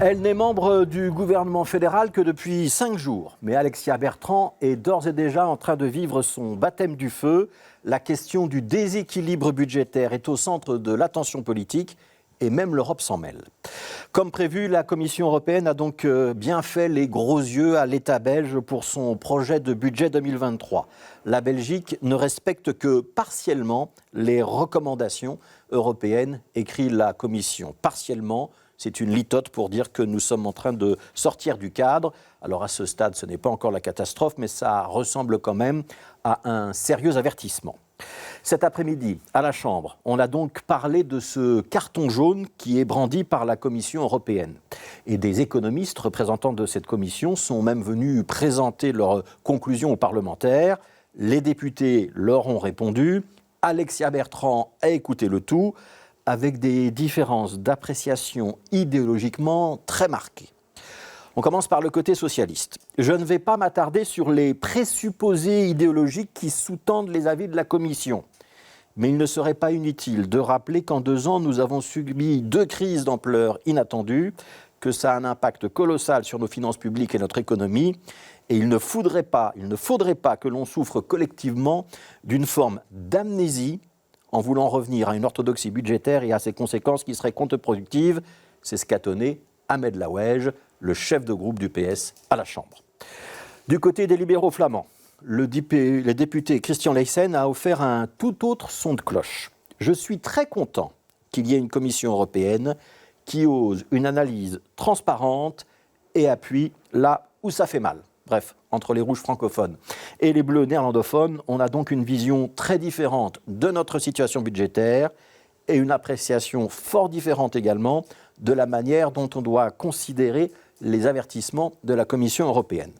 Elle n'est membre du gouvernement fédéral que depuis 5 jours. Mais Alexia Bertrand est d'ores et déjà en train de vivre son baptême du feu. La question du déséquilibre budgétaire est au centre de l'attention politique et même l'Europe s'en mêle. Comme prévu, la Commission européenne a donc bien fait les gros yeux à l'État belge pour son projet de budget 2023. La Belgique ne respecte que partiellement les recommandations européennes, écrit la Commission. Partiellement, c'est une litote pour dire que nous sommes en train de sortir du cadre. Alors à ce stade, ce n'est pas encore la catastrophe, mais ça ressemble quand même à un sérieux avertissement. Cet après-midi, à la Chambre, on a donc parlé de ce carton jaune qui est brandi par la Commission européenne. Et des économistes représentants de cette commission sont même venus présenter leurs conclusions aux parlementaires. Les députés leur ont répondu. Alexia Bertrand a écouté le tout, avec des différences d'appréciation idéologiquement très marquées. On commence par le côté socialiste. Je ne vais pas m'attarder sur les présupposés idéologiques qui sous-tendent les avis de la Commission. Mais il ne serait pas inutile de rappeler qu'en 2 ans, nous avons subi 2 crises d'ampleur inattendues, que ça a un impact colossal sur nos finances publiques et notre économie. Et il ne faudrait pas que l'on souffre collectivement d'une forme d'amnésie en voulant revenir à une orthodoxie budgétaire et à ses conséquences qui seraient contre-productives. C'est ce qu'a tonné Ahmed Laouedj, le chef de groupe du PS à la Chambre. Du côté des libéraux flamands, le député Christian Leysen a offert un tout autre son de cloche. Je suis très content qu'il y ait une Commission européenne qui ose une analyse transparente et appuie là où ça fait mal. Bref, entre les rouges francophones et les bleus néerlandophones, on a donc une vision très différente de notre situation budgétaire et une appréciation fort différente également de la manière dont on doit considérer les avertissements de la Commission européenne.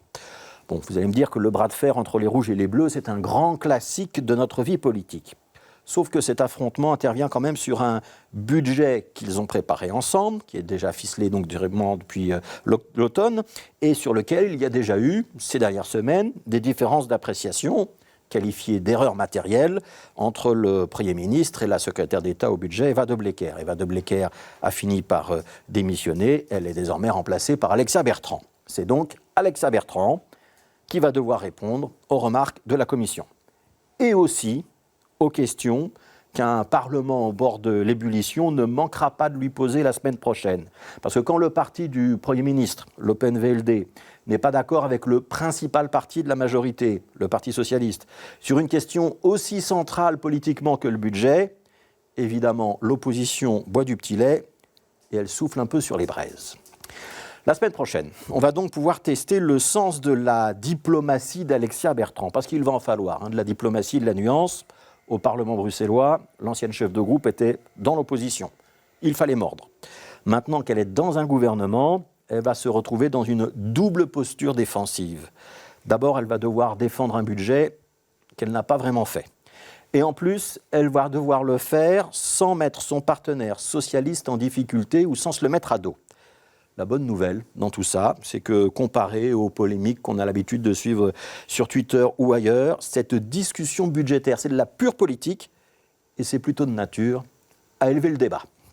Bon, vous allez me dire que le bras de fer entre les rouges et les bleus, c'est un grand classique de notre vie politique. Sauf que cet affrontement intervient quand même sur un budget qu'ils ont préparé ensemble, qui est déjà ficelé donc durablement depuis l'automne, et sur lequel il y a déjà eu, ces dernières semaines, des différences d'appréciation qualifiées d'erreurs matérielles entre le Premier ministre et la secrétaire d'État au budget, Eva De Blecker. Eva De Blecker a fini par démissionner, elle est désormais remplacée par Alexia Bertrand. C'est donc Alexia Bertrand qui va devoir répondre aux remarques de la Commission. Et aussi aux questions qu'un Parlement au bord de l'ébullition ne manquera pas de lui poser la semaine prochaine. Parce que quand le parti du Premier ministre, l'Open VLD, n'est pas d'accord avec le principal parti de la majorité, le Parti socialiste, sur une question aussi centrale politiquement que le budget, évidemment, l'opposition boit du petit lait et elle souffle un peu sur les braises. La semaine prochaine, on va donc pouvoir tester le sens de la diplomatie d'Alexia Bertrand, parce qu'il va en falloir, de la diplomatie, de la nuance. Au Parlement bruxellois, l'ancienne chef de groupe était dans l'opposition. Il fallait mordre. Maintenant qu'elle est dans un gouvernement, elle va se retrouver dans une double posture défensive. D'abord, elle va devoir défendre un budget qu'elle n'a pas vraiment fait. Et en plus, elle va devoir le faire sans mettre son partenaire socialiste en difficulté ou sans se le mettre à dos. La bonne nouvelle dans tout ça, c'est que comparé aux polémiques qu'on a l'habitude de suivre sur Twitter ou ailleurs, cette discussion budgétaire, c'est de la pure politique et c'est plutôt de nature à élever le débat.